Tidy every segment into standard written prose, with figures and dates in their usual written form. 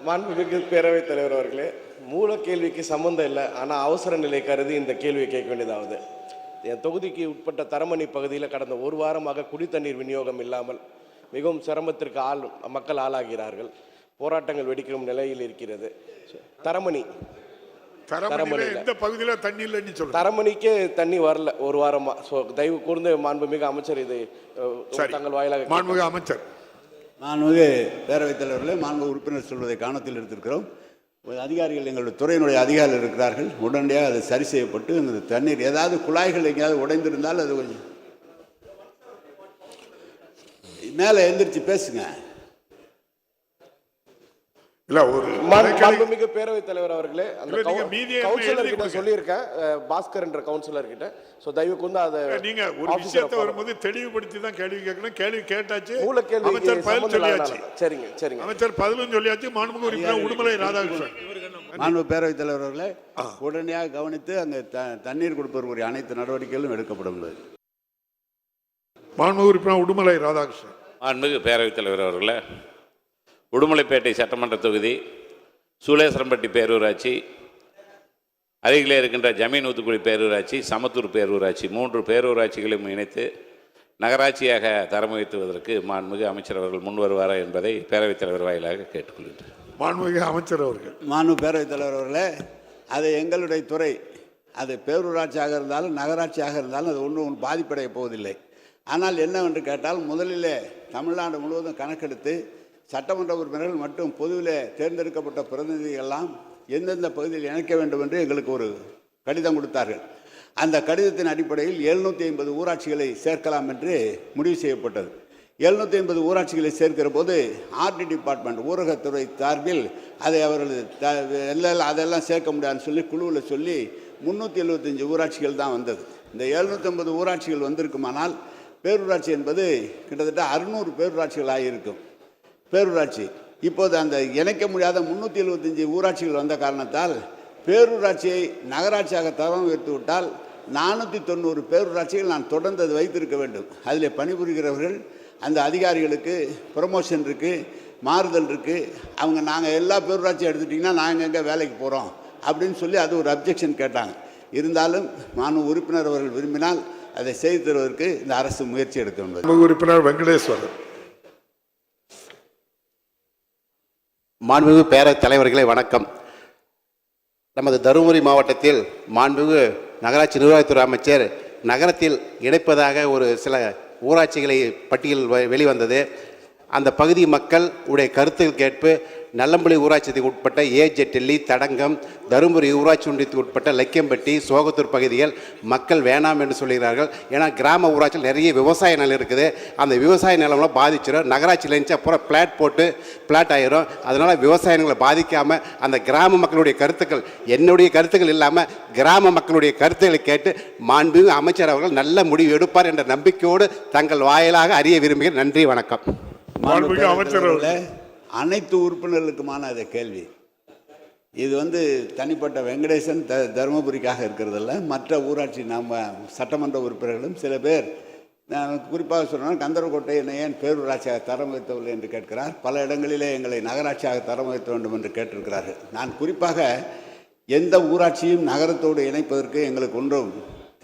மாண்புமிகு பேரவைத் தலைவர் அவர்களே, மூல கேள்விக்கு சம்பந்தம் இல்லை, ஆனால் அவசர நிலை கருதி இந்த கேள்வியை கேட்க வேண்டியதாவது. என் தொகுதிக்கு உட்பட்ட தரமணி பகுதியில் கடந்த ஒரு வாரமாக குடித்தண்ணீர் விநியோகம் இல்லாமல் மிகவும் சிரமத்திற்கு மக்கள் ஆளாகிறார்கள். போராட்டங்கள் வெடிக்கும் நிலையில் இருக்கிறது. தரமணி தரமணிக்கே தண்ணி வரல ஒரு வாரமா. தயவு கூர்ந்து மாண்புமிகு அமைச்சர் இதை தங்கள் வாயிலாக. மாண்புமிகு அமைச்சர். மாண்புமிகு பேரவைத் தலைவர்களே, மாண்புமிகு உறுப்பினர் சொல்வதை கவனத்தில் எடுத்திருக்கிறோம். அதிகாரிகள், எங்களுடைய துறையினுடைய அதிகாரிகள் இருக்கிறார்கள். உடனடியாக அது சரி செய்யப்பட்டு அந்த தண்ணீர் ஏதாவது குழாய்கள் எங்கேயாவது உடைந்திருந்தால் அது கொஞ்சம் மேலே எந்திரிச்சு பேசுங்க. மாண்புமிகு பேரவைத் தலைவர் அவர்களே, அந்த கவுன்சிலர் கிட்ட சொல்லியிருக்கேன், பாஸ்கர் என்ற கவுன்சிலர் கிட்ட. சோ தயவு கூர்ந்து அதை நீங்க ஒரு விஷயத்தை வரும்போது தெளிவுபடுத்தி தான் கேள்வி கேட்கணும். கேள்வி கேட்டாச்சு, மூல கேள்வி அமைச்சர் பதில் சொல்லியாச்சு. சரிங்க சரிங்க அமைச்சர் பதிலும் சொல்லியாச்சு. மாண்புமிகு உறுப்பினர் உடுமலை ராதாகிருஷ்ணன். மாண்புமிகு பேரவைத் தலைவர் அவர்களே, உடனடியாக கவனித்து அங்கே தண்ணீர் கொடுப்பதற்குரிய அனைத்து நடவடிக்கைகளும் எடுக்கப்படும். மாண்புமிகு உறுப்பினர் உடுமலை ராதாகிருஷ்ணன். மாண்புமிகு பேரவைத் தலைவர் அவர்களே, உடுமலைப்பேட்டை சட்டமன்ற தொகுதி, சூளேஸ்வரம்பட்டி பேரூராட்சி, அருகிலே இருக்கின்ற ஜமீன் ஊத்துக்குடி பேரூராட்சி, சமத்தூர் பேரூராட்சி, 3 பேரூராட்சிகளையும் இணைத்து நகராட்சியாக தரம் உயர்த்துவதற்கு மாண்புமிகு அமைச்சர் அவர்கள் முன் வருவாரா என்பதை பேரவைத் தலைவர் வாயிலாக கேட்டுக்கொள்கின்றேன். மாண்புமிகு அமைச்சர் அவர்கள். மாண்புமிகு பேரவைத் தலைவர் அவர்களே, அது எங்களுடைய துறை. அது பேரூராட்சியாக இருந்தாலும் நகராட்சியாக இருந்தாலும் அது ஒன்றும் பாதிப்படைய போவதில்லை. ஆனால் என்னவென்று கேட்டால், முதலில் தமிழ்நாடு முழுவதும் கணக்கெடுத்து சட்டமன்ற உறுப்பினர்கள் மற்றும் பொதுவில் தேர்ந்தெடுக்கப்பட்ட பிரதிநிதிகளெல்லாம் எந்தெந்த பகுதியில் இணைக்க வேண்டும் என்று எங்களுக்கு ஒரு கடிதம் கொடுத்தார்கள். அந்த கடிதத்தின் அடிப்படையில் 750 ஊராட்சிகளை சேர்க்கலாம் என்று முடிவு செய்யப்பட்டது. 750 ஊராட்சிகளை சேர்க்கிற போது ஆர்டி டிபார்ட்மெண்ட், ஊரகத்துறை சார்பில் அதை அவர்கள் அதெல்லாம் சேர்க்க முடியாதுன்னு சொல்லி குழுவில் சொல்லி 375 ஊராட்சிகள் தான் வந்தது. இந்த 750 ஊராட்சிகள் வந்திருக்குமானால் பேரூராட்சி என்பது கிட்டத்தட்ட 600 பேரூராட்சிகள் ஆகியிருக்கும். பேரூராட்சி இப்போது அந்த இணைக்க முடியாத 375 ஊராட்சிகள் வந்த காரணத்தால் பேரூராட்சியை நகராட்சியாக தரம் உயர்த்தி விட்டால் 490 பேரூராட்சிகள் நான் தொடர்ந்து அது வைத்திருக்க வேண்டும். அதில் பணிபுரிகிறவர்கள், அந்த அதிகாரிகளுக்கு ப்ரமோஷன் இருக்குது, மாறுதல் இருக்குது. நாங்கள் எல்லா பேரூராட்சியும் எடுத்துட்டிங்கன்னா நாங்கள் எங்கே வேலைக்கு போகிறோம் அப்படின்னு சொல்லி அது ஒரு அப்ஜெக்ஷன் கேட்டாங்க. இருந்தாலும் மாண்புமிகு உறுப்பினர் அவர்கள் விரும்பினால் அதை செய்து தருவதற்கு இந்த அரசு முயற்சி எடுக்க வேண்டும். உறுப்பினர் வெங்கடேஸ்வரர். மாண்புமிகு பேரவைத் தலைவர்களே வணக்கம். நமது தருமபுரி மாவட்டத்தில் மாண்புமிகு நகராட்சி நிர்வாகத்துறை அமைச்சர் நகரத்தில் இணைப்பதாக ஒரு சில ஊராட்சிகளை பட்டியல் வெளிவந்தது. அந்த பகுதி மக்கள் உடைய கருத்துக்கள் கேட்பு நல்லம்பள்ளி ஊராட்சியத்துக்கு உட்பட்ட ஏஜெட்டெல்லி, தடங்கம், தருமபுரி ஊராட்சி ஒன்றியத்துக்கு உட்பட்ட லக்கியம்பட்டி, சோகத்தூர் பகுதிகள் மக்கள் வேணாம் என்று சொல்கிறார்கள். ஏன்னா கிராம ஊராட்சியில் நிறைய விவசாய நிலம் இருக்குது. அந்த விவசாய நிலம்லாம் பாதிச்சிடும். நகராட்சியில் இருந்துச்சு அப்புறம் பிளாட் ஆயிரும். அதனால் விவசாய நிலங்களை பாதிக்காமல் அந்த கிராம மக்களுடைய கருத்துக்கள், என்னுடைய கருத்துக்கள் இல்லாமல் கிராம மக்களுடைய கருத்துக்களை கேட்டு மாண்புமிகு அமைச்சர் அவர்கள் நல்ல முடிவு எடுப்பார் என்ற நம்பிக்கையோடு தங்கள் வாயிலாக அறிய விரும்புகிறேன். நன்றி, வணக்கம். அனைத்து உறுப்பினர்களுக்குமான அதை கேள்வி. இது தனிப்பட்ட வெங்கடேசன் தருமபுரிக்காக இருக்கிறதில்ல. மற்ற ஊராட்சி நம்ம சட்டமன்ற உறுப்பினர்களும் சில பேர், குறிப்பாக சொன்னால் கந்தரக்கோட்டை என்னை ஏன் பேரூராட்சியாக தரம் உயர்த்தவில்லை என்று கேட்கிறார். பல இடங்களிலே எங்களை நகராட்சியாக தரம் உயர்த்த வேண்டும் என்று கேட்டிருக்கிறார்கள். நான் குறிப்பாக எந்த ஊராட்சியும் நகரத்தோடு இணைப்பதற்கு எங்களுக்கு ஒன்றும்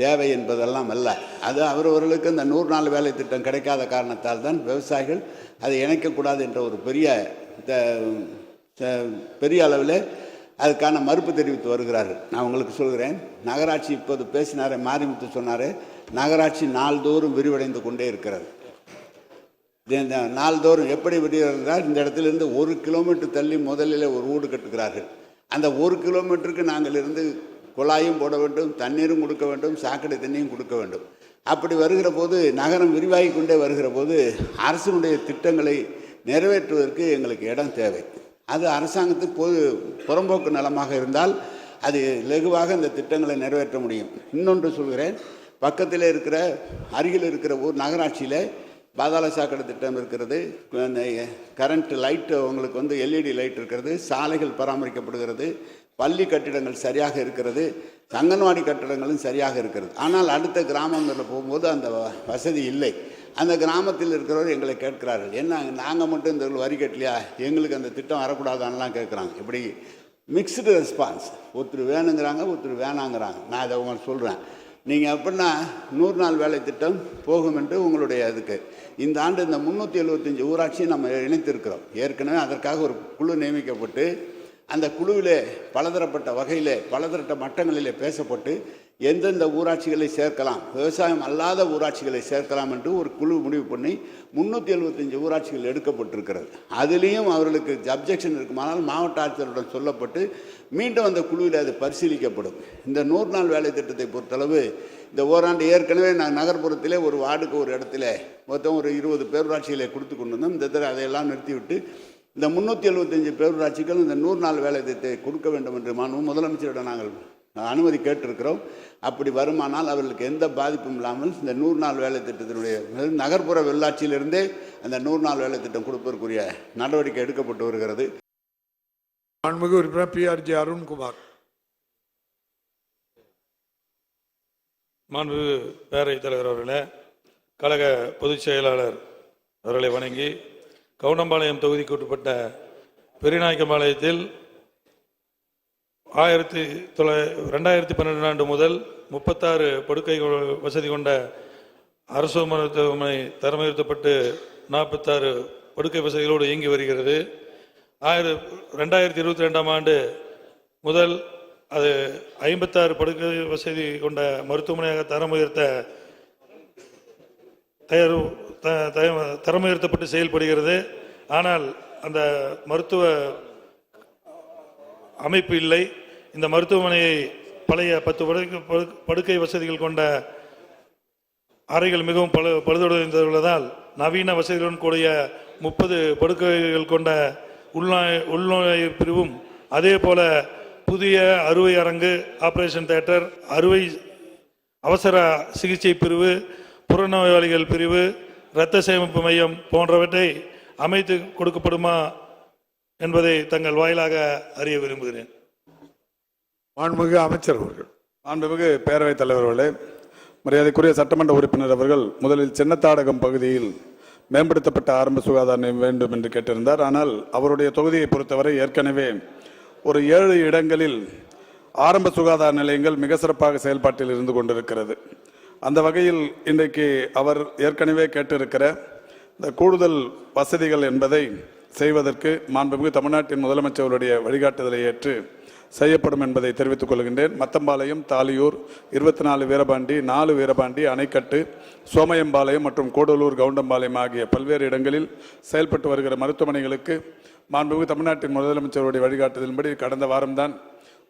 தேவை என்பதெல்லாம் அல்ல. அது அவரவர்களுக்கு இந்த 100 நாள் வேலை திட்டம் கிடைக்காத காரணத்தால் தான் விவசாயிகள் அதை இணைக்கக்கூடாது என்ற ஒரு பெரிய அளவில் அதுக்கான மறுப்பு தெரிவித்து வருகிறார்கள். நான் உங்களுக்கு சொல்கிறேன், நகராட்சி இப்போது பேசினாரே மாரிமுத்து சொன்னார், நகராட்சி நாள்தோறும் விரிவடைந்து கொண்டே இருக்கிறது. நாள்தோறும் எப்படி விரிவடைகிறார்? இந்த இடத்துலேருந்து 1 கிலோமீட்டர் தள்ளி முதலில் ஒரு வீடு கட்டுகிறார்கள். அந்த 1 கிலோமீட்டருக்கு நாங்கள் இருந்து குழாயும் போட வேண்டும், தண்ணீரும் கொடுக்க வேண்டும், சாக்கடை தண்ணியும் கொடுக்க வேண்டும். அப்படி வருகிற போது நகரம் விரிவாகி கொண்டே வருகிற போது அரசினுடைய திட்டங்களை நிறைவேற்றுவதற்கு எங்களுக்கு இடம் தேவை. அது அரசாங்கத்துக்கு புறம்போக்கு நலமாக இருந்தால் அது லகுவாக இந்த திட்டங்களை நிறைவேற்ற முடியும். இன்னொன்று சொல்கிறேன், பக்கத்தில் இருக்கிற அருகில் இருக்கிற ஊர் நகராட்சியில் பாதாள சாக்கடை திட்டம் இருக்கிறது, கரண்ட் லைட்டு உங்களுக்கு LED லைட் இருக்கிறது, சாலைகள் பராமரிக்கப்படுகிறது, பள்ளி கட்டிடங்கள் சரியாக இருக்கிறது, அங்கன்வாடி கட்டிடங்களும் சரியாக இருக்கிறது. ஆனால் அடுத்த கிராமங்களில் போகும்போது அந்த வசதி இல்லை. அந்த கிராமத்தில் இருக்கிறவர் எங்களை கேட்கிறார்கள், என்ன நாங்கள் மட்டும் இந்த வரி கட்டலையா, எங்களுக்கு அந்த திட்டம் வரக்கூடாதான்லாம் கேட்குறாங்க. இப்படி மிக்ஸ்டு ரெஸ்பான்ஸ், ஒருத்தர் வேணுங்கிறாங்க, ஒருத்தர் வேணாங்கிறாங்க. நான் இதை உங்களுக்கு சொல்கிறேன். நீங்கள் எப்படின்னா 100 நாள் வேலை திட்டம் போகும் என்று உங்களுடைய இதுக்கு இந்த ஆண்டு இந்த 375 ஊராட்சியை நம்ம இணைத்திருக்கிறோம். ஏற்கனவே அதற்காக ஒரு குழு நியமிக்கப்பட்டு அந்த குழுவிலே பலதரப்பட்ட வகையில் பலதரப்பட்ட மட்டங்களிலே பேசப்பட்டு எந்தெந்த ஊராட்சிகளை சேர்க்கலாம், விவசாயம் அல்லாத ஊராட்சிகளை சேர்க்கலாம் என்று ஒரு குழு முடிவு பண்ணி 375 ஊராட்சிகள் எடுக்கப்பட்டிருக்கிறது. அதுலேயும் அவர்களுக்கு அப்ஜெக்ஷன் இருக்குமானால் மாவட்ட ஆட்சியருடன் சொல்லப்பட்டு மீண்டும் அந்த குழுவில் அது பரிசீலிக்கப்படும். இந்த 100 நாள் வேலை திட்டத்தை பொறுத்தளவு இந்த ஓராண்டு ஏற்கனவே நான் நகர்ப்புறத்திலே ஒரு வார்டுக்கு ஒரு இடத்துல மொத்தம் ஒரு 20 பேரூராட்சிகளை கொடுத்து கொண்டு வந்தோம். இந்த தடவை அதையெல்லாம் நிறுத்திவிட்டு இந்த 375 பேரூராட்சிகள் இந்த 100 நாள் வேலை திட்டத்தை கொடுக்க வேண்டும் என்று முதலமைச்சரிடம் நாங்கள் அனுமதி கேட்டிருக்கிறோம். அப்படி வருமானால் அவர்களுக்கு எந்த பாதிப்பும் இல்லாமல் இந்த 100 நாள் வேலை திட்டத்தினுடைய நகர்ப்புற உள்ளாட்சியிலிருந்தே அந்த 100 நாள் வேலை திட்டம் கொடுப்பதற்குரிய நடவடிக்கை எடுக்கப்பட்டு வருகிறது. மாண்புமிகு உறுப்பினர் PRG அருண்குமார். மாண்புமிகு பேரவைத் தலைவர் அவர்களே, கழக பொதுச் செயலாளர் அவர்களை வணங்கி, கவுண்டம்பாளையம் தொகுதிக்கு உட்பட்ட பெரியநாயக்கம்பாளையத்தில் 2012 ஆண்டு முதல் 36 படுக்கை வசதி கொண்ட அரசு மருத்துவமனை தரம் உயர்த்தப்பட்டு 46 படுக்கை வசதிகளோடு இயங்கி வருகிறது. 2022 ஆண்டு முதல் அது 56 படுக்கை வசதி கொண்ட மருத்துவமனையாக தரம் உயர்த்தப்பட்டு செயல்படுகிறது. ஆனால் அந்த மருத்துவ அமைப்பு இல்லை. இந்த மருத்துவமனையை பழைய 10 படுக்கை வசதிகள் கொண்ட அறைகள் மிகவும் பழுதடைந்துள்ளதால் நவீன வசதிகளுடன் கூடிய 30 படுக்கைகள் கொண்ட உள்நோய் பிரிவும், அதே போல புதிய அறுவை அரங்கு, ஆபரேஷன் தியேட்டர், அறுவை அவசர சிகிச்சை பிரிவு, புறநோயாளிகள் பிரிவு, இரத்த சேமிப்பு மையம் போன்றவற்றை அமைத்து கொடுக்கப்படுமா என்பதை தங்கள் வாயிலாக அறிய விரும்புகிறேன். மாண்புமிகு அமைச்சர் அவர்கள். மாண்புமிகு பேரவைத் தலைவர் அவர்களே, மரியாதைக்குரிய சட்டமன்ற உறுப்பினர் அவர்கள் முதலில் சின்னத்தாடகம் பகுதியில் மேம்படுத்தப்பட்ட ஆரம்ப சுகாதார நிலையம் வேண்டும் என்று கேட்டிருந்தார். ஆனால் அவருடைய தொகுதியை பொறுத்தவரை ஏற்கனவே ஒரு 7 இடங்களில் ஆரம்ப சுகாதார நிலையங்கள் மிக சிறப்பாக செயல்பாட்டில் இருந்து கொண்டிருக்கிறது. அந்த வகையில் இன்றைக்கு அவர் ஏற்கனவே கேட்டிருக்கிற இந்த கூடுதல் வசதிகள் என்பதை செய்வதற்கு மாண்புமிகு தமிழ்நாட்டின் முதலமைச்சருடைய வழிகாட்டுதலை ஏற்று செய்யப்படும் என்பதை தெரிவித்துக் கொள்கின்றேன். மத்தம்பாளையம், தாலியூர், 24 வீரபாண்டி, 4 வீரபாண்டி, அணைக்கட்டு, சோமயம்பாளையம் மற்றும் கூடலூர், கவுண்டம்பாளையம் ஆகிய பல்வேறு இடங்களில் செயல்பட்டு வருகிற மருத்துவமனைகளுக்கு மாண்புமிகு தமிழ்நாட்டின் முதலமைச்சருடைய வழிகாட்டுதலின்படி கடந்த வாரம்தான்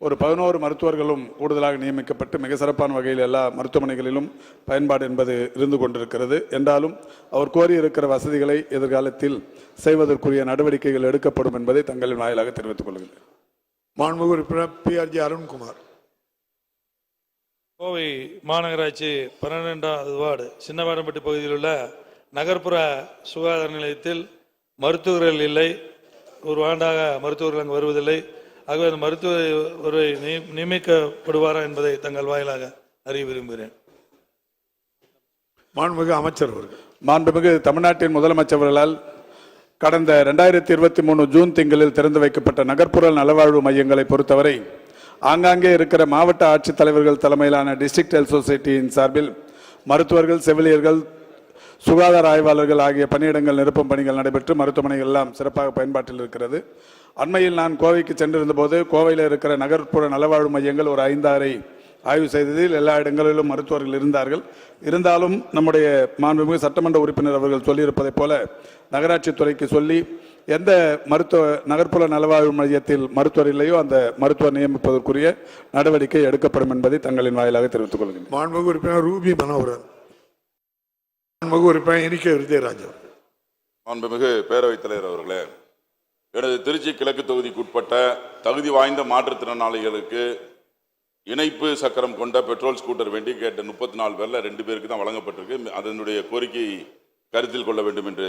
ஒரு 11 மருத்துவர்களும் கூடுதலாக நியமிக்கப்பட்டு மிக சிறப்பான வகையில் எல்லா மருத்துவமனைகளிலும் பயன்பாடு என்பது இருந்து கொண்டிருக்கிறது. என்றாலும் அவர் கோரியிருக்கிற வசதிகளை எதிர்காலத்தில் செய்வதற்குரிய நடவடிக்கைகள் எடுக்கப்படும் என்பதை தங்களின் வாயிலாக தெரிவித்துக் கொள்கிறேன். மாண்புமிகு உறுப்பினர் PRG அருண்குமார். கோவை மாநகராட்சி 12வது வார்டு சின்னவாடம்பட்டி பகுதியில் உள்ள நகர்ப்புற சுகாதார நிலையத்தில் மருத்துவர்கள் இல்லை. ஒரு ஆண்டாக மருத்துவர்கள் அங்கு வருவதில்லை. ஆகவே அந்த மருத்துவரை நியமிக்கப்படுவாரா என்பதை தங்கள் வாயிலாக அறிய விரும்புகிறேன். மாண்புமிகு அமைச்சர் அவர்கள். மாண்புமிகு தமிழ்நாட்டின் முதலமைச்சர்களால் கடந்த 2023 ஜூன் திங்களில் திறந்து வைக்கப்பட்ட நகர்ப்புற நலவாழ்வு மையங்களை பொறுத்தவரை ஆங்காங்கே இருக்கிற மாவட்ட ஆட்சித்தலைவர்கள் தலைமையிலான டிஸ்ட்ரிக்ட் ஹெல்த் சொசைட்டியின் சார்பில் மருத்துவர்கள், செவிலியர்கள், சுகாதார ஆய்வாளர்கள் ஆகிய பணியிடங்கள் நிரப்பும் பணிகள் நடைபெற்று மருத்துவமனைகள் எல்லாம் சிறப்பாக பயன்பாட்டில் இருக்கிறது. அண்மையில் நான் கோவைக்கு சென்றிருந்த போது கோவையில் இருக்கிற நகர்ப்புற நலவாழ்வு மையங்கள் ஒரு 5-6 ஆய்வு செய்ததில் எல்லா இடங்களிலும் மருத்துவர்கள் இருந்தார்கள். இருந்தாலும் நம்முடைய மாண்புமிகு சட்டமன்ற உறுப்பினர் அவர்கள் சொல்லியிருப்பதைப் போல நகராட்சி துறைக்கு சொல்லி எந்த நகர்ப்புற நலவாழ்வு மையத்தில் மருத்துவர் இல்லையோ அந்த மருத்துவர் நியமிப்பதற்குரிய நடவடிக்கை எடுக்கப்படும் என்பதை தங்களின் வாயிலாக தெரிவித்துக் கொள்கிறேன். மாண்புமிகு உறுப்பினர் ரூபி மனோகரன். மாண்புமிகு உறுப்பினர் NK விருதராஜ். மாண்புமிகு பேரவைத் தலைவர் அவர்களே, எனது திருச்சி கிழக்கு தொகுதிக்கு உட்பட்ட தகுதி வாய்ந்த மாற்றுத்திறனாளிகளுக்கு இணைப்பு சக்கரம் கொண்ட பெட்ரோல் ஸ்கூட்டர் வேண்டி கேட்ட 34 பேரில் 2 பேருக்கு தான் வழங்கப்பட்டிருக்கு. அதனுடைய கோரிக்கை கருத்தில் கொள்ள வேண்டும் என்று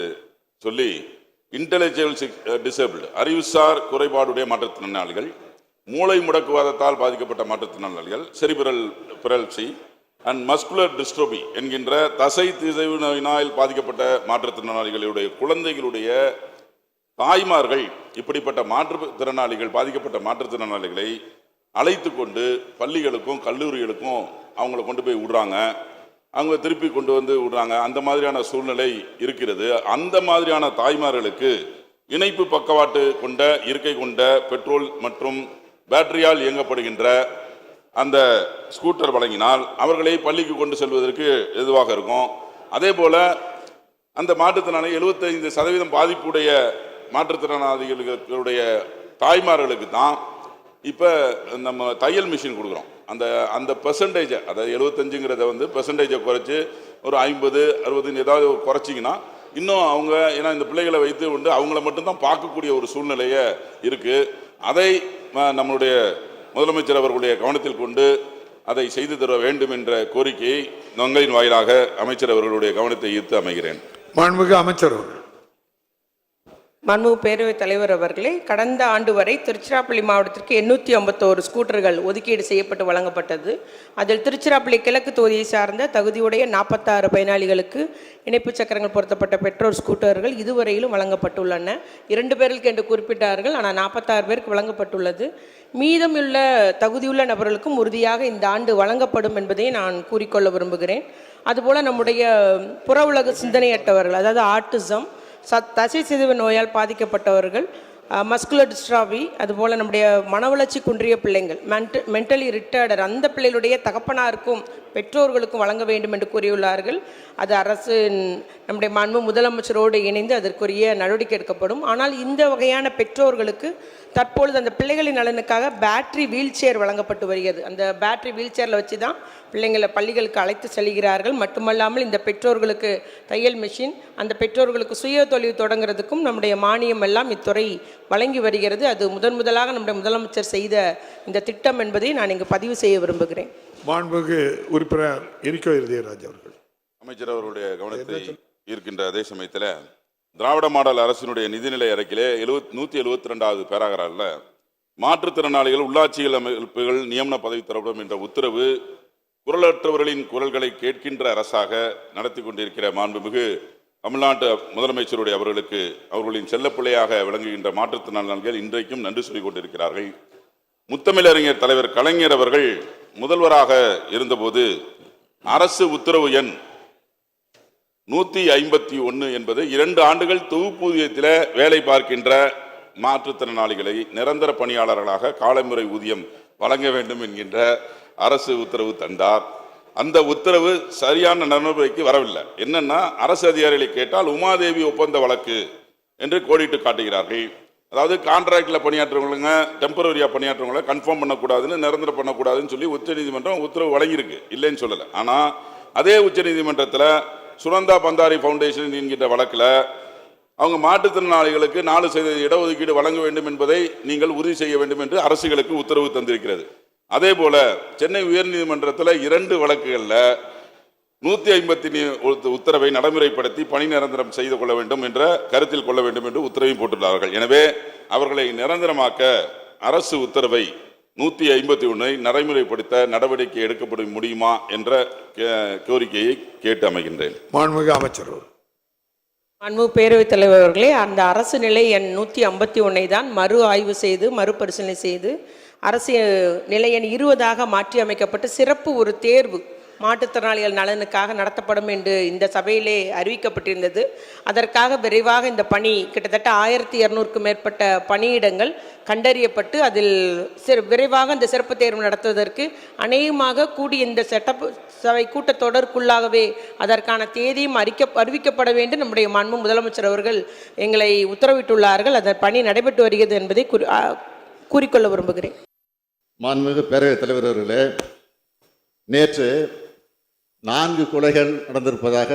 சொல்லி இன்டெலெக்சுவல் டிசேபிள்டு அறிவுசார் குறைபாடுடைய மாற்றுத்திறனாளிகள், மூளை முடக்குவாதத்தால் பாதிக்கப்பட்ட மாற்றுத்திறனாளிகள், செரிபிரல் பிறழ்ச்சி, அண்ட் மஸ்குலர் டிஸ்ட்ரோபி என்கின்ற தசை திசைவு நோயினால் பாதிக்கப்பட்ட மாற்றுத்திறனாளிகளுடைய குழந்தைகளுடைய தாய்மார்கள் இப்படிப்பட்ட மாற்றுத்திறனாளிகள் பாதிக்கப்பட்ட மாற்றுத்திறனாளிகளை அழைத்து கொண்டு பள்ளிகளுக்கும் கல்லூரிகளுக்கும் அவங்கள கொண்டு போய் விடுறாங்க, அவங்க திருப்பி கொண்டு வந்து விடுறாங்க. அந்த மாதிரியான சூழ்நிலை இருக்கிறது. அந்த மாதிரியான தாய்மார்களுக்கு இணைப்பு பக்கவாட்டு கொண்ட இருக்கை கொண்ட பெட்ரோல் மற்றும் பேட்டரியால் இயங்கப்படுகின்ற அந்த ஸ்கூட்டர் வழங்கினால் அவர்களை பள்ளிக்கு கொண்டு செல்வதற்கு எதுவாக இருக்கும். அதே போல அந்த மாற்றுத்திறனாளி 75% பாதிப்புடைய மாற்றுத்திறனாளிகளுடைய தாய்மார்களுக்கு தான் இப்போ நம்ம தையல் மிஷின் கொடுக்குறோம். அந்த பெர்சன்டேஜை, அதாவது 75ங்கிறத வந்து பெர்சன்டேஜை குறைச்சி ஒரு 50-60 ஏதாவது குறைச்சிங்கன்னா இன்னும் அவங்க, ஏன்னா இந்த பிள்ளைகளை வைத்து கொண்டு அவங்கள மட்டும்தான் பார்க்கக்கூடிய ஒரு சூழ்நிலையே இருக்குது. அதை நம்மளுடைய முதலமைச்சர் அவர்களுடைய கவனத்தில் கொண்டு அதை செய்து தர வேண்டும் என்ற கோரிக்கையை நங்கையின் வாயிலாக அமைச்சர் அவர்களுடைய கவனத்தை ஈர்த்து அமைகிறேன். மாண்புமிகு அமைச்சர் அவர்கள். மாண்புமிகு பேரவைத் தலைவர் அவர்களே, கடந்த ஆண்டு வரை திருச்சிராப்பள்ளி மாவட்டத்திற்கு 851 ஸ்கூட்டர்கள் ஒதுக்கீடு செய்யப்பட்டு வழங்கப்பட்டது. அதில் திருச்சிராப்பள்ளி கிழக்கு தொகுதியை சார்ந்த தகுதியுடைய 46 பயனாளிகளுக்கு இணைப்பு சக்கரங்கள் பொருத்தப்பட்ட பெட்ரோல் ஸ்கூட்டர்கள் இதுவரையிலும் வழங்கப்பட்டுள்ளன. 2 பேருக்கு என்று குறிப்பிட்டார்கள், ஆனால் 46 பேருக்கு வழங்கப்பட்டுள்ளது. மீதமுள்ள தகுதியுள்ள நபர்களுக்கும் உறுதியாக இந்த ஆண்டு வழங்கப்படும் என்பதை நான் கூறிக்கொள்ள விரும்புகிறேன். அதுபோல் நம்முடைய புற உலக சிந்தனையற்றவர்கள், அதாவது ஆட்டிசம், தசை சிதைவு நோயால் பாதிக்கப்பட்டவர்கள், மஸ்குலர் டிஸ்ட்ராபி, அதுபோல் நம்முடைய மனவளர்ச்சி குன்றிய பிள்ளைங்கள், மென்டலி ரிட்டர்டர், அந்த பிள்ளைகளுடைய தகப்பனாருக்கும் பெற்றோர்களுக்கும் வழங்க வேண்டும் என்று கூறியுள்ளார்கள். அது அரசு நம்முடைய மாண்பு முதலமைச்சரோடு இணைந்து அதற்குரிய நடவடிக்கை எடுக்கப்படும். ஆனால் இந்த வகையான பெற்றோர்களுக்கு தற்பொழுது அந்த பிள்ளைகளின் நலனுக்காக பேட்டரி வீல் சேர் வழங்கப்பட்டு வருகிறது. அந்த பேட்டரி வீல் சேரில் வச்சு தான் பிள்ளைங்களை பள்ளிகளுக்கு அழைத்து செல்கிறார்கள். மட்டுமல்லாமல் இந்த பெற்றோர்களுக்கு தையல் மிஷின், அந்த பெற்றோர்களுக்கு சுய தொழில் தொடங்குறதுக்கும் நம்முடைய மானியம் எல்லாம் இத்துறை வழங்கி வருகிறது. அது முதலாக நம்முடைய முதலமைச்சர் செய்த இந்த திட்டம் என்பதை நான் இங்கு பதிவு செய்ய விரும்புகிறேன். மாண்புமிகு உறுப்பினர் எரிக்கோ இருதயராஜ் அவர்கள். அமைச்சர் அவர்களுடைய கவனத்தை ஈர்க்கின்ற அதே சமயத்தில் திராவிட மாடல் அரசினுடைய நிதிநிலை அறிக்கையிலே 172வது பேராகிராஃபில் மாற்றுத்திறனாளிகள் உள்ளாட்சிகள் அமைப்புகள் நியமன பதவி தரப்படும் என்ற உத்தரவு குரலற்றவர்களின் குரல்களை கேட்கின்ற அரசாக நடத்தி கொண்டிருக்கிற மாண்புமிகு தமிழ்நாட்டு முதலமைச்சருடைய அவர்களின் செல்லப்பிள்ளையாக விளங்குகின்ற மாற்றுத்திறனாளிகள் இன்றைக்கும் நன்றி சொல்லிக் கொண்டிருக்கிறார்கள். முத்தமிழறிஞர் தலைவர் கலைஞர் அவர்கள் முதல்வராக இருந்தபோது அரசு உத்தரவு எண் 151 என்பது 2 ஆண்டுகள் தொகுப்பூதியத்தில் வேலை பார்க்கின்ற மாற்றுத்திறனாளிகளை நிரந்தர பணியாளர்களாக காலமுறை ஊதியம் வழங்க வேண்டும் என்கின்ற அரசு உத்தரவு தந்தார். அந்த உத்தரவு சரியான நடைமுறைக்கு வரவில்லை. என்னன்னா, அரசு அதிகாரிகளை கேட்டால் உமாதேவி ஒப்பந்த வழக்கு என்று கோடிட்டு காட்டுகிறார்கள். அதாவது கான்ட்ராக்டில் பணியாற்றுறவங்க டெம்பரரியாக பணியாற்றுறவங்களை கன்ஃபார்ம் பண்ணக்கூடாதுன்னு, நிரந்தர பண்ணக்கூடாதுன்னு சொல்லி உச்சநீதிமன்றம் உத்தரவு வழங்கியிருக்கு, இல்லைன்னு சொல்லலை. ஆனால் அதே உச்சநீதிமன்றத்தில் சுனந்தா பந்தாரி ஃபவுண்டேஷன் என்கின்ற வழக்கில் அவங்க மாற்றுத்திறனாளிகளுக்கு 4% இடஒதுக்கீடு வழங்க வேண்டும் என்பதை நீங்கள் உறுதி செய்ய வேண்டும் என்று அரசுகளுக்கு உத்தரவு தந்திருக்கிறது. அதே போல சென்னை உயர்நீதிமன்றத்தில் 2 வழக்குகளில் 150 உத்தரவை நடைமுறைப்படுத்தி பணி நிரந்தரம் செய்து கொள்ள வேண்டும் என்ற கருத்தில் கொள்ள வேண்டும் என்று உத்தரவை போட்டுள்ளார்கள். எனவே அவர்களை நிரந்தரமாக்க அரசு உத்தரவை 151 நடைமுறைப்படுத்த நடவடிக்கை எடுக்கப்பட முடியுமா என்ற கோரிக்கையை கேட்டு அமைகின்றேன். மாண்புமிகு அமைச்சர். மாண்புமிகு பேரவைத் தலைவர் அவர்களே, அந்த அரசு நிலை எண் 151 தான் மறு ஆய்வு செய்து மறுபரிசீலனை செய்து அரசு நிலை எண் 20 மாற்றி அமைக்கப்பட்டு சிறப்பு ஒரு தேர்வு மாற்றுத்திறனாளிகள் நலனுக்காக நடத்தப்படும் என்று இந்த சபையிலே அறிவிக்கப்பட்டிருந்தது. அதற்காக விரைவாக இந்த பணி கிட்டத்தட்ட 1200க்கும் மேற்பட்ட பணியிடங்கள் கண்டறியப்பட்டு அதில் விரைவாக இந்த சிறப்பு தேர்வு நடத்துவதற்கு அநேகமாக கூடிய இந்த சபை கூட்டத்தொடருக்குள்ளாகவே அதற்கான தேதியும் அறிவிக்கப்பட வேண்டும் நம்முடைய மாண்பு முதலமைச்சர் அவர்கள் எங்களை உத்தரவிட்டுள்ளார்கள். அதன் பணி நடைபெற்று வருகிறது என்பதை கூறிக்கொள்ள விரும்புகிறேன். மாண்புமிகு பேரவைத் தலைவர் அவர்களே, நேற்று 4 கொலைகள் நடந்திருப்பதாக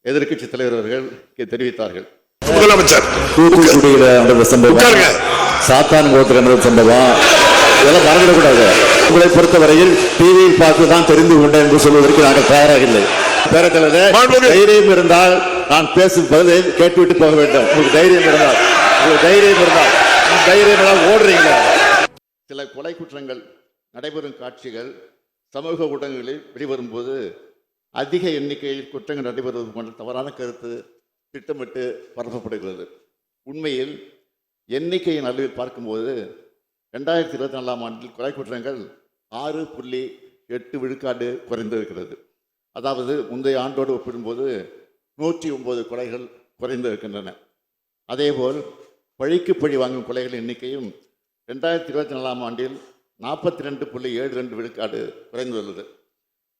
எதிர்க்கட்சி தலைவர் அவர்கள் தெரிவித்தார்கள். முதலமைச்சர் தூத்துக்குடியில் நடந்த சம்பவம், சாத்தான்குளத்தில் நடந்த சம்பவம், இதெல்லாம் மறந்துடக்கூடாது. உங்களை பொறுத்தவரையில் டிவியில் பார்த்து தான் தெரிந்து கொண்டேன் என்று சொல்வதற்கு நாங்கள் தயாராக இல்லை. பேரவைத் தலைவரே, தைரியம் இருந்தால் நான் பேசும் பதிலை கேட்டுவிட்டு போக வேண்டும். உங்களுக்கு தைரியம் இருந்தால் தைரியம் இருந்தால் ஓடுறீங்க. சில கொலை குற்றங்கள் நடைபெறும் காட்சிகள் சமூக ஊடகங்களில் வெளிவரும்போது அதிக எண்ணிக்கையில் குற்றங்கள் நடைபெறுவது போன்ற தவறான கருத்து திட்டமிட்டு பரப்பப்படுகிறது. உண்மையில் எண்ணிக்கையின் அளவில் பார்க்கும்போது 2024 ஆண்டில் கொலை குற்றங்கள் 6.8 விழுக்காடு குறைந்திருக்கிறது. அதாவது முந்தைய ஆண்டோடு ஒப்பிடும்போது 109 கொலைகள் குறைந்திருக்கின்றன. அதேபோல் பழிக்கு பழி வாங்கும் கொலைகளின் எண்ணிக்கையும் 2024 ஆண்டில் 42.72 விழுக்காடு குறைந்துள்ளது.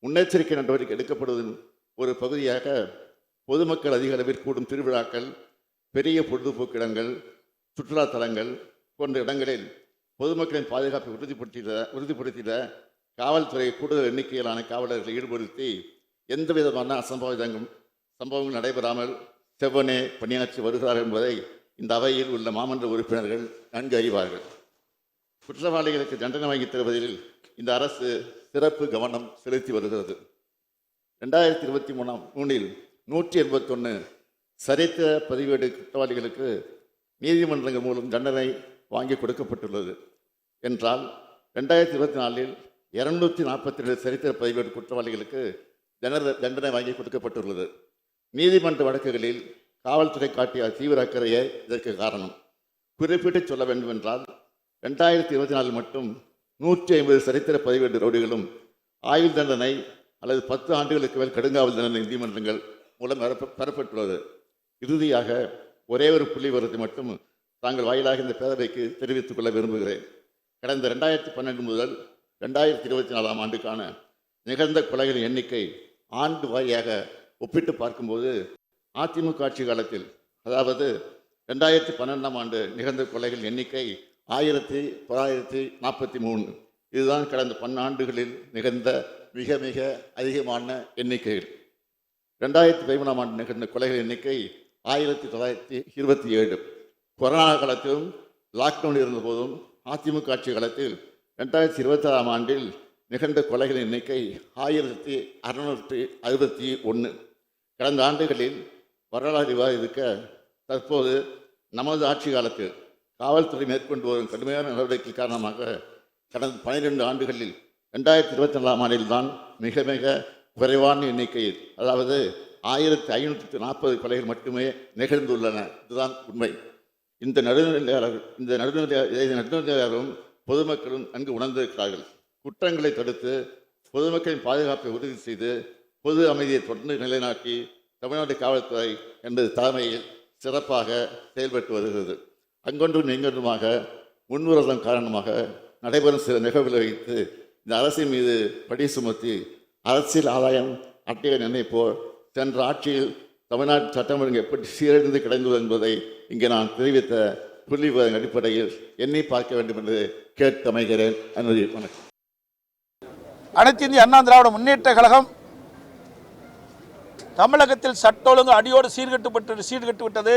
முன்னெச்சரிக்கை நடவடிக்கை எடுக்கப்படுவதன் ஒரு பகுதியாக பொதுமக்கள் அதிக அளவில் கூடும் திருவிழாக்கள், பெரிய பொழுதுபோக்கு இடங்கள், சுற்றுலா தலங்கள் போன்ற இடங்களில் பொதுமக்களின் பாதுகாப்பை உறுதிப்படுத்திட காவல்துறை கூடுதல் எண்ணிக்கையிலான காவலர்களை ஈடுபடுத்தி எந்த விதமான சம்பவங்கள் நடைபெறாமல் செவ்வனே பணியாற்றி வருகிறார்கள் என்பதை இந்த அவையில் உள்ள மாமன்ற உறுப்பினர்கள் நன்கு அறிவார்கள். குற்றவாளிகளுக்கு தண்டனை வாங்கித் தருவதில் இந்த அரசு சிறப்பு கவனம் செலுத்தி வருகிறது. 2023 181 சரித்திர பதிவேடு குற்றவாளிகளுக்கு நீதிமன்றங்கள் மூலம் தண்டனை வாங்கி கொடுக்கப்பட்டுள்ளது என்றால் 2024 242 சரித்திர பதிவேடு குற்றவாளிகளுக்கு தண்டனை வாங்கி கொடுக்கப்பட்டுள்ளது. நீதிமன்ற வழக்குகளில் காவல்துறை காட்டிய தீவிர அக்கறையே இதற்கு காரணம். குறிப்பிட்டு சொல்ல வேண்டும் என்றால் 2024 மட்டும் 150 சரித்திர பதிவேடு ரவுடிகளும் ஆயுள் தண்டனை அல்லது 10 ஆண்டுகளுக்கு மேல் கடுங்காவல் தண்டனை நீதிமன்றங்கள் மூலம் பெறப்பட்டுள்ளது. இறுதியாக ஒரே ஒரு புள்ளி விவரத்தை மட்டும் தாங்கள் வாயிலாக இந்த பேரவைக்கு தெரிவித்துக் கொள்ள விரும்புகிறேன். கடந்த 2012 முதல் 2024 ஆண்டுக்கான நிகழ்ந்த கொலைகளின் எண்ணிக்கை ஆண்டு வாரியாக ஒப்பிட்டு பார்க்கும்போது அதிமுக ஆட்சி காலத்தில், அதாவது 2012 ஆண்டு நிகழ்ந்த கொலைகள் எண்ணிக்கை 1943. இதுதான் கடந்த 10 ஆண்டுகளில் நிகழ்ந்த மிக மிக அதிகமான எண்ணிக்கைகள். 2013 ஆண்டு நிகழ்ந்த கொலைகள் எண்ணிக்கை 1927. கொரோனா காலத்திலும் லாக்டவுன் இருந்தபோதும் அதிமுக ஆட்சி காலத்தில் 2026 ஆண்டில் நிகழ்ந்த கொலைகளின் எண்ணிக்கை 1661. கடந்த ஆண்டுகளில் வரலாறு விவாதிக்க தற்போது நமது ஆட்சி காலத்தில் காவல்துறை மேற்கொண்டு வரும் கடுமையான நடவடிக்கை காரணமாக கடந்த 12 ஆண்டுகளில் 2024 ஆண்டில் தான் மிக மிக குறைவான எண்ணிக்கையில், அதாவது 1540 கொலைகள் மட்டுமே நிகழ்ந்துள்ளன. இதுதான் உண்மை. இந்த நடுநிலையாளரும் பொதுமக்களும் நன்கு உணர்ந்திருக்கிறார்கள். குற்றங்களை தடுத்து பொதுமக்களின் பாதுகாப்பை உறுதி செய்து பொது அமைதியை தொடர்ந்து நிலைநாட்டி தமிழ்நாடு காவல்துறை என்பது தலைமையில் சிறப்பாக செயல்பட்டு வருகிறது. அங்கொன்றும் இங்கொன்றுமாக முன்விரோதம் காரணமாக நடைபெறும் சில நிகழ்வுகளை வைத்து இந்த அரசின் மீது படி சுமத்தி அரசியல் ஆதாயம் அட்டைய நினைப்போர் சென்ற ஆட்சியில் தமிழ்நாட்டு சட்டம் ஒழுங்கு எப்படி சீரழிந்து கிடந்தது என்பதை இங்கே நான் தெரிவித்த புள்ளி விவரத்தின் அடிப்படையில் எண்ணி பார்க்க வேண்டும் என்று கேட்டு அமைகிறேன். அனுமதி. வணக்கம். அனைத்து இந்திய அண்ணா திராவிட முன்னேற்ற கழகம் தமிழகத்தில் சட்ட ஒழுங்கு அடியோடு சீர்கட்டு விட்டது.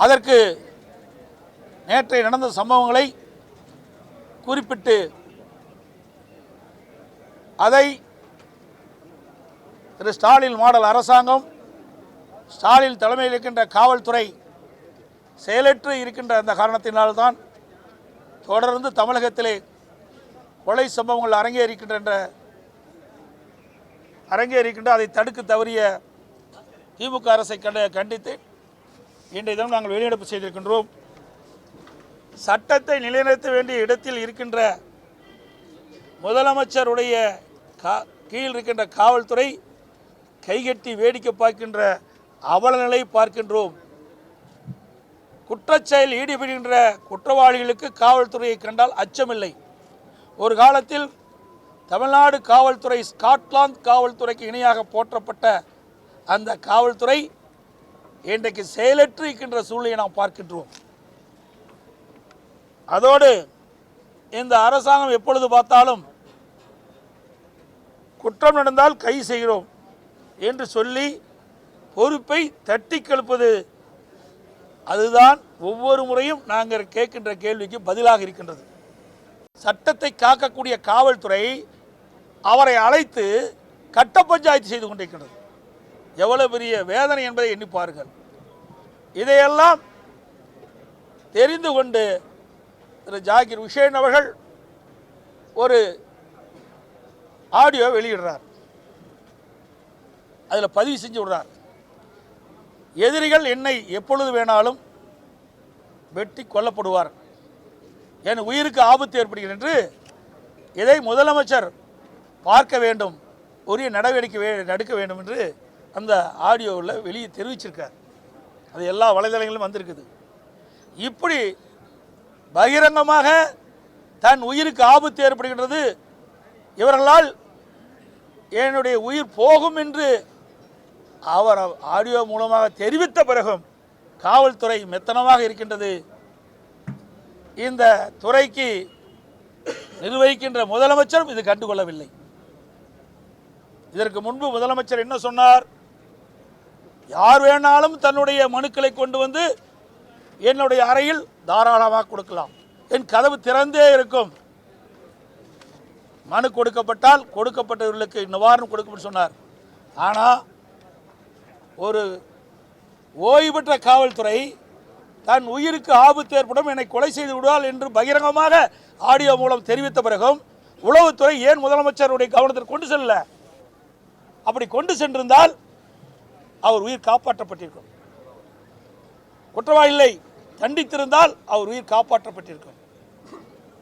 அதற்கு நேற்றைய நடந்த சம்பவங்களை குறிப்பிட்டு அதை திரு ஸ்டாலின் மாடல் அரசாங்கம், ஸ்டாலின் தலைமையில் இருக்கின்ற காவல்துறை செயலற்று இருக்கின்ற அந்த காரணத்தினால்தான் தொடர்ந்து தமிழகத்திலே கொலை சம்பவங்கள் அரங்கேறிக்கின்ற அதை தடுக்க தவறிய திமுக அரசை கண்டித்து இன்றைய தினம் நாங்கள் வெளிநடப்பு செய்திருக்கின்றோம். சட்டத்தை நிலைநிறுத்த வேண்டிய இடத்தில் இருக்கின்ற முதலமைச்சருடைய கீழ் இருக்கின்ற காவல்துறை கைகட்டி வேடிக்கை பார்க்கின்ற அவலநிலை பார்க்கின்றோம். குற்றச்செயல் ஈடுபடுகின்ற குற்றவாளிகளுக்கு காவல்துறையை கண்டால் அச்சமில்லை. ஒரு காலத்தில் தமிழ்நாடு காவல்துறை ஸ்காட்லாந்து காவல்துறைக்கு இணையாக போற்றப்பட்ட அந்த காவல்துறை இன்றைக்கு செயலற்று இருக்கின்ற சூழ்நிலையை நாம் பார்க்கின்றோம். அதோடு இந்த அரசாங்கம் எப்பொழுது பார்த்தாலும் குற்றம் நடந்தால் கை செய்கிறோம் என்று சொல்லி பொறுப்பை தட்டி கழிப்பது, அதுதான் ஒவ்வொரு முறையும் நாங்கள் கேட்கின்ற கேள்விக்கு பதிலாக இருக்கின்றது. சட்டத்தை காக்கக்கூடிய காவல்துறை அவரை அழைத்து கட்ட பஞ்சாயத்து செய்து கொண்டிருக்கின்றது. எவ்வளவு பெரிய வேதனை என்பதை எண்ணி பாருங்கள். இதையெல்லாம் தெரிந்து கொண்டு திரு ஜாகிர் உசேன் அவர்கள் ஒரு ஆடியோ வெளியிடுறார். அதில் பதிவு செஞ்சு விடுறார். எதிரிகள் என்னை எப்பொழுது வேணாலும் வெட்டி கொல்லப்படுவார், என் உயிருக்கு ஆபத்து ஏற்படுகிறது என்று இதை முதலமைச்சர் பார்க்க வேண்டும், உரிய நடவடிக்கை எடுக்க வேண்டும் என்று அந்த ஆடியோவில் வெளியே தெரிவிச்சிருக்கார். அது எல்லா வலைதளங்களிலும் வந்திருக்குது. இப்படி பகிரங்கமாக தன் உயிருக்கு ஆபத்து ஏற்படுகின்றது, இவர்களால் என்னுடைய உயிர் போகும் என்று அவர் ஆடியோ மூலமாக தெரிவித்த பிறகும் காவல்துறை மெத்தனமாக இருக்கின்றது. இந்த துறைக்கு நிர்வகிக்கின்ற முதலமைச்சரும் இது கண்டுகொள்ளவில்லை. இதற்கு முன்பு முதலமைச்சர் என்ன சொன்னார்? யார் வேணாலும் தன்னுடைய மனுக்களை கொண்டு வந்து என்னுடைய அறையில் தாராளமாக கொடுக்கலாம், என் கதவு திறந்தே இருக்கும், மனு கொடுக்கப்பட்டால் கொடுக்கப்பட்டவர்களுக்கு நிவாரணம் கொடுக்கப்பட்டு சொன்னார். ஆனால் ஒரு ஓய்வு பெற்ற காவல்துறை தன் உயிருக்கு ஆபத்து ஏற்படும், என்னை கொலை செய்து விடுவாள் என்று பகிரங்கமாக ஆடியோ மூலம் தெரிவித்த பிறகும் உளவுத்துறை ஏன் முதலமைச்சருடைய கவனத்திற்கு கொண்டு செல்லல? அப்படி கொண்டு சென்றிருந்தால் அவர் உயிர் காப்பாற்றப்பட்டிருக்கும். குற்றவாளிகளை தண்டித்திருந்தால் அவர் உயிர் காப்பாற்றப்பட்டிருக்கும்.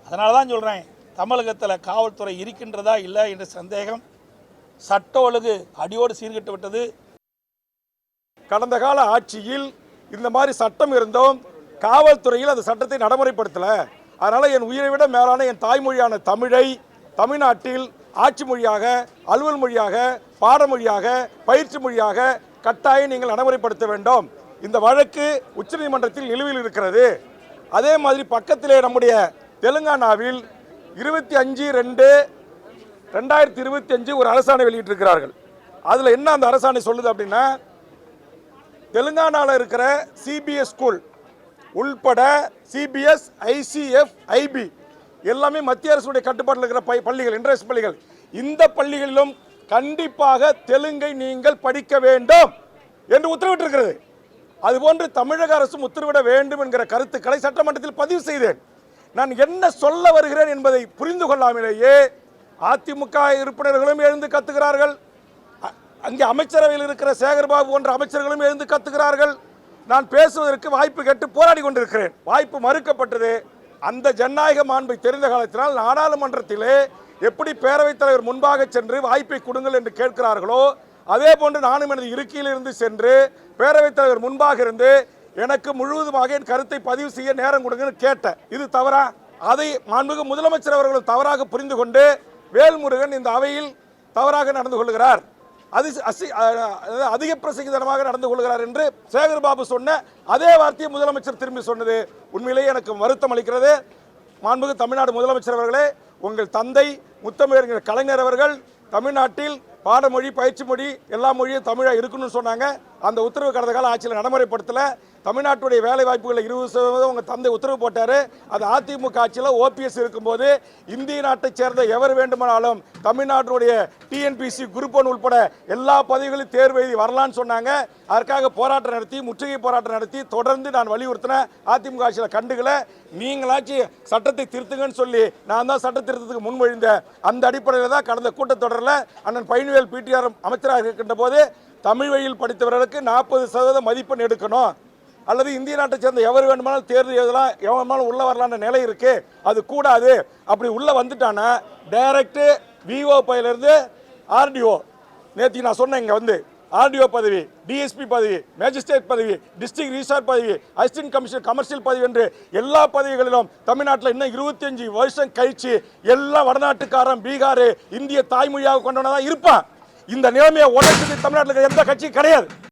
அதனால தான் சொல்கிறேன், தமிழகத்தில் காவல்துறை இருக்கின்றதா இல்லை என்ற சந்தேகம். சட்ட ஒழுங்கு அடியோடு சீர்கட்டு விட்டது. கடந்த கால ஆட்சியில் இந்த மாதிரி சட்டம் இருந்தோம், காவல்துறையில் அந்த சட்டத்தை நடைமுறைப்படுத்தலை. அதனால் என் உயிரை விட மேலான என் தாய்மொழியான தமிழை தமிழ்நாட்டில் ஆட்சி மொழியாக, அலுவல் மொழியாக, பாடமொழியாக, பயிற்சி மொழியாக கட்டாயம் நீங்கள் நடைமுறைப்படுத்த வேண்டும். இந்த வழக்கு உச்சநீதிமன்றத்தில் நிலுவையில் இருக்கிறது. அதே மாதிரி பக்கத்திலே நம்முடைய தெலுங்கானாவில் 25/2/2025 ஒரு அரசாணை வெளியிட்டிருக்கிறார்கள். அதில் என்ன அந்த அரசாணை சொல்லுது அப்படின்னா, தெலுங்கானாவில் இருக்கிற சிபிஎஸ் ஸ்கூல் உள்பட சிபிஎஸ், ஐசிஎஃப், ஐபி எல்லாமே மத்திய அரசுடைய கட்டுப்பாட்டில் இருக்கிற பள்ளிகள், இன்டர்நேஷனல் பள்ளிகள், இந்த பள்ளிகளிலும் கண்டிப்பாக தெலுங்கை நீங்கள் படிக்க வேண்டும் என்று உத்தரவிட்டிருக்கிறது. அதுபோன்று தமிழக அரசும் உத்தரவிட வேண்டும் என்கிற கருத்துக்களை சட்டமன்றத்தில் பதிவு செய்தேன். நான் என்ன சொல்ல வருகிறேன் என்பதை புரிந்து கொள்ளாமலேயே அதிமுக உறுப்பினர்களும் எழுந்து கத்துகிறார்கள், அங்கே அமைச்சரவையில் இருக்கிற சேகர்பாபு போன்ற அமைச்சர்களும் எழுந்து கத்துகிறார்கள். நான் பேசுவதற்கு வாய்ப்பு கேட்டு போராடி கொண்டிருக்கிறேன். வாய்ப்பு மறுக்கப்பட்டது. அந்த ஜனநாயக மாண்பை தெரிந்த காலத்தினால் நாடாளுமன்றத்திலே எப்படி பேரவைத் தலைவர் முன்பாக சென்று வாய்ப்பை கொடுங்கள் என்று கேட்கிறார்களோ, அதே போன்று நானும் எனது இருக்கையில் இருந்து சென்று பேரவைத் தலைவர் முன்பாக இருந்து எனக்கு முழுவதுமாக என் கருத்தை பதிவு செய்ய நேரம் கொடுங்கன்னு கேட்டேன். இது தவறா? அதை மாண்புமிகு முதலமைச்சர் அவர்கள் தவறாக புரிந்து கொண்டு வேல்முருகன் இந்த அவையில் தவறாக நடந்து கொள்கிறார், அதிக பிரசங்கிதனமாக நடந்து கொள்கிறார் என்று சேகர்பாபு சொன்ன அதே வார்த்தையை முதலமைச்சர் திரும்பி சொன்னது உண்மையிலேயே எனக்கு வருத்தம் அளிக்கிறது. மாண்புமிகு தமிழ்நாடு முதலமைச்சர் அவர்களே, உங்கள் தந்தை முத்தமிழர் கலைஞர் அவர்கள் தமிழ்நாட்டில் பாடமொழி, பயிற்சி மொழி, எல்லா மொழியும் தமிழாக இருக்கணும்னு சொன்னாங்க. அந்த உத்தரவு கடந்த கால ஆட்சியில் நடைமுறைப்படுத்தலை. தமிழ்நாட்டுடைய வேலை வாய்ப்புகளில் 20% உங்கள் தந்தை உத்தரவு போட்டார். அது அதிமுக ஆட்சியில் ஓபிஎஸ் இருக்கும்போது இந்திய நாட்டை சேர்ந்த எவர் வேண்டுமானாலும் தமிழ்நாட்டுடைய டிஎன்பிசி, குரூப் 1 உட்பட எல்லா பதவிகளையும் தேர்வு எழுதி வரலான்னு சொன்னாங்க. அதற்காக போராட்டம் நடத்தி, முற்றுகை போராட்டம் நடத்தி தொடர்ந்து நான் வலியுறுத்தினேன். அதிமுக ஆட்சியில் கண்டுகளை. நீங்களாச்சு சட்டத்தை திருத்துங்கன்னு சொல்லி நான் தான் சட்ட திருத்தத்துக்கு முன்மொழிந்தேன். அந்த அடிப்படையில் தான் கடந்த கூட்டத்தொடரில் அண்ணன் பழனிவேல் பிடிஆர் அமைச்சராக இருக்கின்ற போது தமிழ் வழியில் படித்தவர்களுக்கு 40% மதிப்பெண் எடுக்கணும், அல்லது இந்திய நாட்டை சேர்ந்த எவர் வேண்டுமானாலும் தேர்வு எழுதலாம், எவன் வேணுமானாலும் உள்ள வரலான்ற நிலை இருக்கு, அது கூடாது. அப்படி உள்ள வந்துட்டானா டைரக்ட் விஓ பதவியிலிருந்து ஆர்டிஓ, நேற்று நான் சொன்னேன், இங்கே வந்து ஆர்டிஓ பதவி, டிஎஸ்பி பதவி, மேஜிஸ்ட்ரேட் பதவி, டிஸ்ட்ரிக்ட் ரிஜிஸ்ட்ரார் பதவி, அசிஸ்டன்ட் கமிஷனர் கமர்ஷியல் பதவி என்று எல்லா பதவிகளிலும் தமிழ்நாட்டில் இன்னும் 25 வருஷம் கழிச்சு எல்லாம் வடநாட்டுக்காரன், பீகார், இந்திய தாய்மொழியாக கொண்டவனா தான் இருப்பான். இந்த நிலைமையை உடனே தமிழ்நாட்டில் எந்த கட்சியும் கிடையாது.